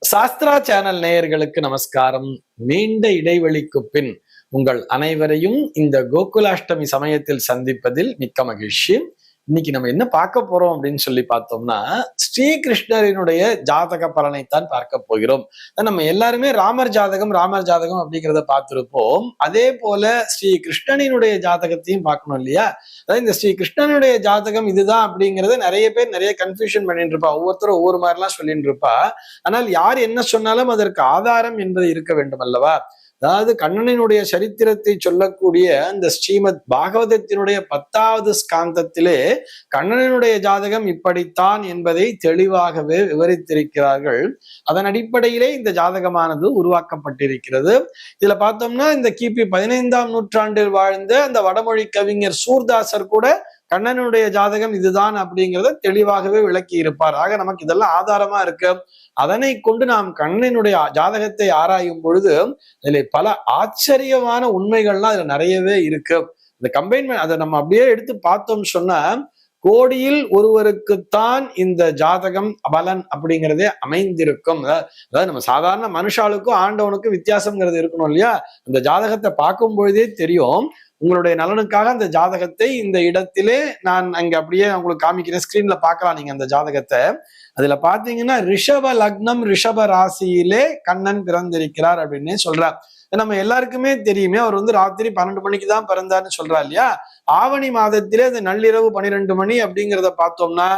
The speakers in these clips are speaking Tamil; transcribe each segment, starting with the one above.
சாஸ்திரா சேனல் நேயர்களுக்கு நமஸ்காரம். நீண்ட இடைவெளிக்கு பின் உங்கள் அனைவரையும் இந்த கோகுலாஷ்டமி சமயத்தில் சந்திப்பதில் மிக்க மகிழ்ச்சி. இன்னைக்கு நம்ம என்ன பார்க்க போறோம் அப்படின்னு சொல்லி பார்த்தோம்னா, ஸ்ரீகிருஷ்ணரினுடைய ஜாதக பலனைத்தான் பார்க்க போகிறோம். நம்ம எல்லாருமே ராமர் ஜாதகம் அப்படிங்கிறத பார்த்திருப்போம். அதே போல ஸ்ரீ கிருஷ்ணனினுடைய ஜாதகத்தையும் பார்க்கணும் இல்லையா? அதாவது இந்த ஸ்ரீ கிருஷ்ணனுடைய ஜாதகம் இதுதான் அப்படிங்கறத நிறைய பேர் நிறைய கன்ஃபியூஷன் பண்ணிட்டு இருப்பா. ஒவ்வொருத்தரும் ஒவ்வொரு மாதிரிலாம் சொல்லிட்டு இருப்பா. ஆனால் யார் என்ன சொன்னாலும் அதற்கு ஆதாரம் என்பது இருக்க வேண்டும் அல்லவா? அதாவது கண்ணனினுடைய சரித்திரத்தை சொல்லக்கூடிய அந்த ஸ்ரீமத் பாகவதத்தினுடைய 10வது ஸ்காந்தத்திலே கண்ணனினுடைய ஜாதகம் இப்படித்தான் என்பதை தெளிவாகவே விவரித்திருக்கிறார்கள். அதன் அடிப்படையிலே இந்த ஜாதகமானது உருவாக்கப்பட்டிருக்கிறது. இதுல பார்த்தோம்னா இந்த கிபி 15ஆம் நூற்றாண்டில் வாழ்ந்த அந்த வடமொழி கவிஞர் சூர்தாசர் கூட கண்ணனுடைய ஜாதகம் இதுதான் அப்படிங்கிறத தெளிவாகவே விளக்கி இருப்பார். ஆக நமக்கு இதெல்லாம் ஆதாரமா இருக்கு. அதனை கொண்டு நாம் கண்ணனுடைய ஜாதகத்தை ஆராயும் பொழுது இதுல பல ஆச்சரியமான உண்மைகள்லாம் அதுல நிறையவே இருக்கு. இந்த கம்பைன்மெண்ட் அதை நம்ம அப்படியே எடுத்து பார்த்தோம்னு சொன்னா, கோடியில் ஒருவருக்குத்தான் இந்த ஜாதகம் பலன் அப்படிங்கிறதே அமைந்திருக்கும். அதாவது நம்ம சாதாரண மனுஷாளுக்கும் ஆண்டவனுக்கும் வித்தியாசம்ங்கிறது இருக்கணும் இல்லையா? அந்த ஜாதகத்தை பார்க்கும் பொழுதே தெரியும். உங்களுடைய நலனுக்காக அந்த ஜாதகத்தை இந்த இடத்திலே நான் அங்க அப்படியே உங்களுக்கு காமிக்கிறேன். ஸ்கிரீன்ல பார்க்கலாம் நீங்க அந்த ஜாதகத்தை. அதுல பாத்தீங்கன்னா ரிஷப லக்னம் ரிஷப ராசியிலே கண்ணன் பிறந்திருக்கிறார் அப்படின்னு சொல்றார். நம்ம எல்லாருக்குமே தெரியுமே, அவர் ராத்திரி 12 மணிக்கு தான் பிறந்தார்னு சொல்றா இல்லையா? ஆவணி மாதத்திலே அந்த நள்ளிரவு 12 மணி அப்படிங்கிறத பார்த்தோம்னா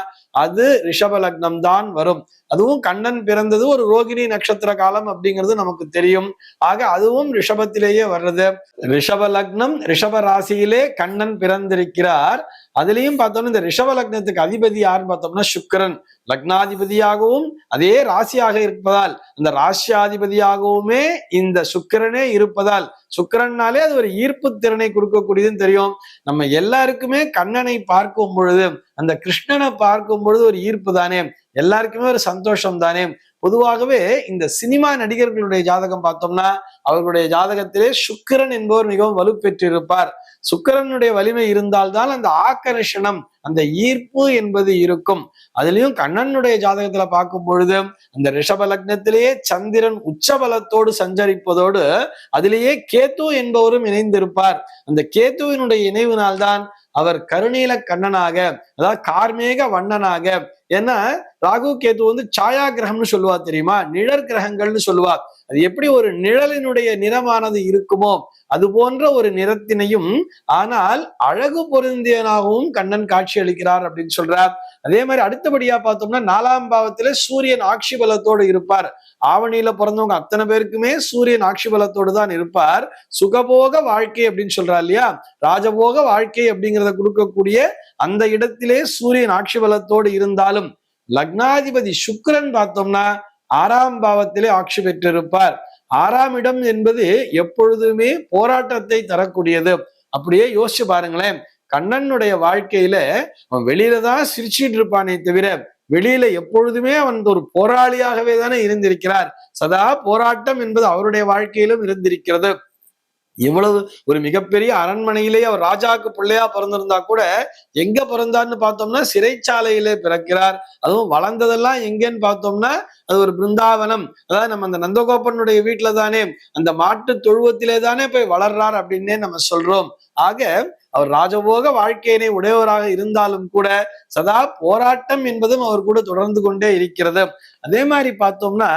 அது ரிஷப லக்னம் தான் வரும். அதுவும் கண்ணன் பிறந்தது ஒரு ரோகிணி நட்சத்திர காலம் அப்படிங்கிறது நமக்கு தெரியும். ஆக அதுவும் ரிஷபத்திலேயே வர்றது. ரிஷப லக்னம் ரிஷப ராசியிலே கண்ணன் பிறந்திருக்கிறார். அதுலயும் பார்த்தோம்னா இந்த ரிஷப லக்னத்துக்கு அதிபதி யாருன்னு பார்த்தோம்னா சுக்கிரன் லக்னாதிபதியாகவும் அதே ராசியாக இருப்பதால் அந்த ராசியாதிபதியாகவுமே இந்த சுக்கிரனே இருப்பதால் சுக்கிரன்னாலே அது ஒரு ஈர்ப்பு திறனை கொடுக்கக்கூடியதுன்னு தெரியும். நம்ம எல்லாருக்குமே கண்ணனை பார்க்கும் பொழுது அந்த கிருஷ்ணனை பார்க்கும் பொழுது ஒரு ஈர்ப்பு தானே, எல்லாருக்குமே ஒரு சந்தோஷம் தானே. பொதுவாகவே இந்த சினிமா நடிகர்களுடைய ஜாதகம் பார்த்தோம்னா அவர்களுடைய ஜாதகத்திலே சுக்கிரன் என்பவர் மிகவும் வலுப்பெற்றிருப்பார். சுக்கிரனுடைய வலிமை இருந்தால்தான் அந்த ஆக்கர்ஷணம் அந்த ஈர்ப்பு என்பது இருக்கும். அதுலயும் கண்ணனுடைய ஜாதகத்துல பார்க்கும் பொழுது அந்த ரிஷப லக்னத்திலேயே சந்திரன் உச்சபலத்தோடு சஞ்சரிப்பதோடு அதிலேயே கேத்து என்பவரும் இணைந்திருப்பார். அந்த கேத்துவினுடைய இணைவினால்தான் அவர் கருநீல கண்ணனாக, அதாவது கார்மேக வண்ணனாக, ஏன்னா ராகு கேத்து சாயா கிரகம்னு சொல்லுவா தெரியுமா, நிழற் கிரகங்கள்னு சொல்லுவா. அது எப்படி ஒரு நிழலினுடைய நிறமானது இருக்குமோ அது போன்ற ஒரு நிறத்தினையும் ஆனால் அழகு பொருந்தியனாகவும் கண்ணன் காட்சி அளிக்கிறார் அப்படின்னு சொல்றார். அதே மாதிரி அடுத்தபடியா பார்த்தோம்னா 4ஆம் பாவத்துல சூரியன் ஆட்சி பலத்தோடு இருப்பார். ஆவணியில பிறந்தவங்க அத்தனை பேருக்குமே சூரியன் ஆட்சி பலத்தோடு தான் இருப்பார். சுகபோக வாழ்க்கை அப்படின்னு சொல்றா இல்லையா, ராஜபோக வாழ்க்கை அப்படிங்கிறத கொடுக்கக்கூடிய அந்த இடத்திலே சூரியன் ஆட்சி பலத்தோடு இருந்தாலும் லக்னாதிபதி சுக்கிரன் பார்த்தோம்னா 6ஆம் பாவத்திலே ஆட்சி பெற்றிருப்பார். 6ஆம் இடம் என்பது எப்பொழுதுமே போராட்டத்தை தரக்கூடியது. அப்படியே யோசிச்சு பாருங்களேன், கண்ணனுடைய வாழ்க்கையில அவன் வெளியில தான் சிரிச்சிட்டு இருப்பானே தவிர வெளியில எப்பொழுதுமே அவன் ஒரு போராளியாகவே தானே இருந்திருக்கிறார். சதா போராட்டம் என்பது அவருடைய வாழ்க்கையிலும் இருந்திருக்கிறது. இவ்வளவு ஒரு மிகப்பெரிய அரண்மனையிலேயே அவர் ராஜாவுக்கு பிள்ளையா பிறந்திருந்தா கூட எங்க பிறந்தார்னு பார்த்தோம்னா சிறைச்சாலையிலே பிறக்கிறார். அதுவும் வளர்ந்ததெல்லாம் எங்கன்னு பார்த்தோம்னா அது ஒரு பிருந்தாவனம், அதாவது நம்ம அந்த நந்தகோபனுடைய வீட்டுல தானே, அந்த மாட்டு தொழுவத்திலே தானே போய் வளர்றார் அப்படின்னே நம்ம சொல்றோம். ஆக அவர் ராஜபோக வாழ்க்கையினை உடையவராக இருந்தாலும் கூட சதா போராட்டம் என்பதும் அவர் கூட தொடர்ந்து கொண்டே இருக்கிறது. அதே மாதிரி பார்த்தோம்னா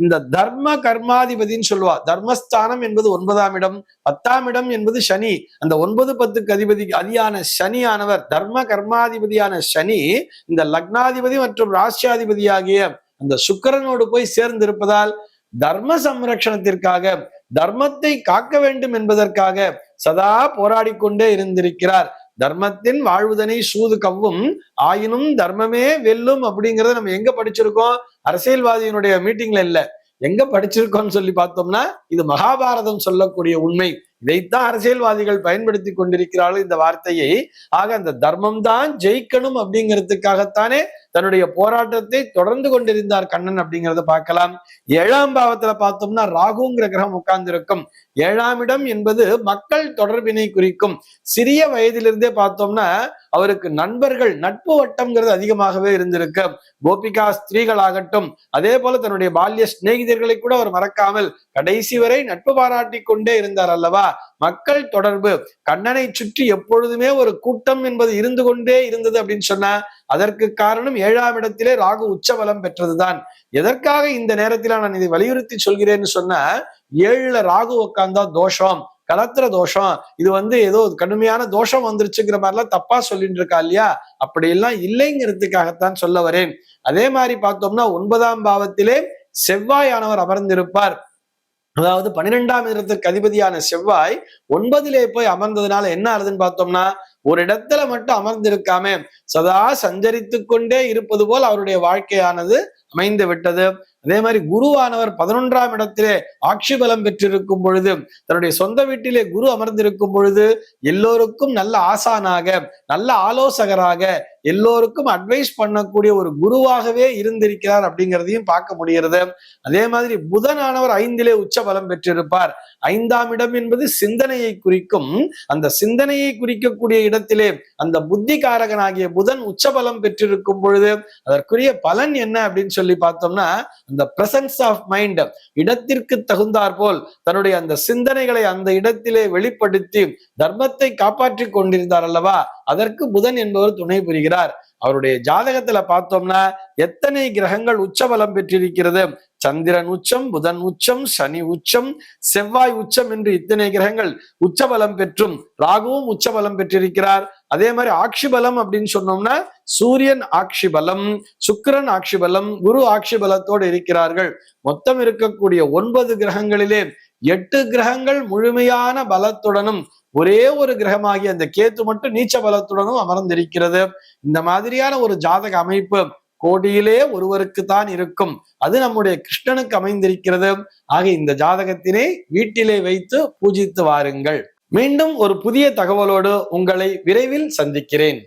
இந்த தர்ம கர்மாதிபதினு சொல்லுவா. தர்மஸ்தானம் என்பது 9ஆம் இடம், 10ஆம் இடம் என்பது சனி. அந்த 9, 10க்கு அதியான சனியானவர் தர்ம கர்மாதிபதியான சனி இந்த லக்னாதிபதி மற்றும் ராசியாதிபதியாகிய அந்த சுக்கிரனோடு போய் சேர்ந்திருப்பதால் தர்ம சம்ரட்சணத்திற்காக தர்மத்தை காக்க வேண்டும் என்பதற்காக சதா போராடி கொண்டே இருந்திருக்கிறார். தர்மத்தின் வாழ்வுதனை சூது கவ்வும் ஆயினும் தர்மமே வெல்லும் அப்படிங்கிறத நம்ம எங்க படிச்சிருக்கோம்? அரசியல்வாதியினுடைய மீட்டிங்ல இல்ல, எங்க படிச்சிருக்கோம்னு சொல்லி பார்த்தோம்னா இது மகாபாரதம் சொல்லக்கூடிய உண்மை. இதைத்தான் அரசியல்வாதிகள் பயன்படுத்தி கொண்டிருக்கிறார்கள் இந்த வார்த்தையை. ஆக அந்த தர்மம் தான் ஜெயிக்கணும் அப்படிங்கிறதுக்காகத்தானே தன்னுடைய போராட்டத்தை தொடர்ந்து கொண்டிருந்தார் கண்ணன் அப்படிங்கிறத பார்க்கலாம். 7ஆம் பாவத்துல பார்த்தோம்னா ராகுங்கிற கிரகம் உட்கார்ந்து இருக்கும். 7ஆம் இடம் என்பது மக்கள் தொடர்பினை குறிக்கும். சிறிய வயதிலிருந்தே பார்த்தோம்னா அவருக்கு நண்பர்கள், நட்பு வட்டம்ங்கிறது அதிகமாகவே இருந்திருக்கு. கோபிகா ஸ்திரீகள் ஆகட்டும், அதே போல தன்னுடைய பால்ய சிநேகிதர்களை கூட அவர் மறக்காமல் கடைசி வரை நட்பு பாராட்டி கொண்டே இருந்தார் அல்லவா. மக்கள் தொடர்பு, கண்ணனை சுற்றி எப்பொழுதுமே ஒரு கூட்டம் என்பது இருந்து கொண்டே இருந்தது அப்படின்னு சொன்னா அதற்கு காரணம் 7ஆம் இடத்திலே ராகு உச்சபலம் பெற்றதுதான். எதற்காக இந்த நேரத்தில் நான் இதை வலியுறுத்தி சொல்கிறேன்னு சொன்னா, 7ல ராகு உட்கார்ந்தா தோஷம், கலத்திர தோஷம், இது ஏதோ கடுமையான தோஷம் வந்துருச்சுங்கிற மாதிரிலாம் தப்பா சொல்லிட்டு இருக்கா இல்லையா, அப்படி எல்லாம் இல்லைங்கிறதுக்காகத்தான் சொல்ல வரேன். அதே மாதிரி பார்த்தோம்னா 9ஆம் பாவத்திலே செவ்வாயானவர் அமர்ந்திருப்பார். அதாவது 12ஆம் இடத்துக்கு அதிபதியான செவ்வாய் 9லே போய் அமர்ந்ததுனால என்ன ஆகுதுன்னு பார்த்தோம்னா, ஒரு இடத்துல மட்டும் அமர்ந்திருக்காம சதா சஞ்சரித்து கொண்டே இருப்பது போல் அவருடைய வாழ்க்கையானது அமைந்து விட்டது. அதே மாதிரி குருவானவர் 11ஆம் இடத்திலே ஆட்சி பலம் பெற்றிருக்கும் பொழுது, தன்னுடைய சொந்த வீட்டிலே குரு அமர்ந்திருக்கும் பொழுது எல்லோருக்கும் நல்ல ஆசானாக, நல்ல ஆலோசகராக, எல்லோருக்கும் அட்வைஸ் பண்ணக்கூடிய ஒரு குருவாகவே இருந்திருக்கிறார் அப்படிங்கிறதையும் பார்க்க முடிகிறது. அதே மாதிரி புதனானவர் 5லே உச்ச பலம் பெற்றிருப்பார். 5ஆம் இடம் என்பது சிந்தனையை குறிக்கும். அந்த சிந்தனையை குறிக்கக்கூடிய இடத்திலே அந்த புத்திகாரகனாகிய புதன் உச்சபலம் பெற்றிருக்கும் பொழுது அதற்குரிய பலன் என்ன அப்படின்னு சொல்லி பார்த்தோம்னா, அந்த பிரசன்ஸ் ஆஃப் மைண்ட், இடத்திற்கு தகுந்தாற் போல் தன்னுடைய அந்த சிந்தனைகளை அந்த இடத்திலே வெளிப்படுத்தி தர்மத்தை காப்பாற்றி கொண்டிருந்தார் அல்லவா, அதற்கு புதன் என்பவர் துணை புரிகிறார். அவருடைய ஜாதகத்துல பார்த்தோம்னா எத்தனை கிரகங்கள் உச்சபலம் பெற்றிருக்கிறது. சந்திரன் உச்சம், புதன் உச்சம், சனி உச்சம், செவ்வாய் உச்சம் என்று இத்தனை கிரகங்கள் உச்சபலம் பெற்றும் ராகுவும் உச்சபலம் பெற்றிருக்கிறார். அதே மாதிரி ஆட்சி பலம் அப்படின்னு சொன்னோம்னா சூரியன் ஆட்சி பலம், சுக்கிரன் ஆட்சி பலம், குரு ஆட்சி பலத்தோடு இருக்கிறார்கள். மொத்தம் இருக்கக்கூடிய 9 கிரகங்களிலே 8 கிரகங்கள் முழுமையான பலத்துடனும் ஒரே ஒரு கிரகமாகி அந்த கேத்து மட்டும் நீச்ச பலத்துடனும் அமர்ந்திருக்கிறது. இந்த மாதிரியான ஒரு ஜாதக அமைப்பு கோடியிலே ஒருவருக்கு தான் இருக்கும். அது நம்முடைய கிருஷ்ணனுக்கு அமைந்திருக்கிறது. ஆக இந்த ஜாதகத்தினை வீட்டிலே வைத்து பூஜித்து வாருங்கள். மீண்டும் ஒரு புதிய தகவலோடு உங்களை விரைவில் சந்திக்கிறேன்.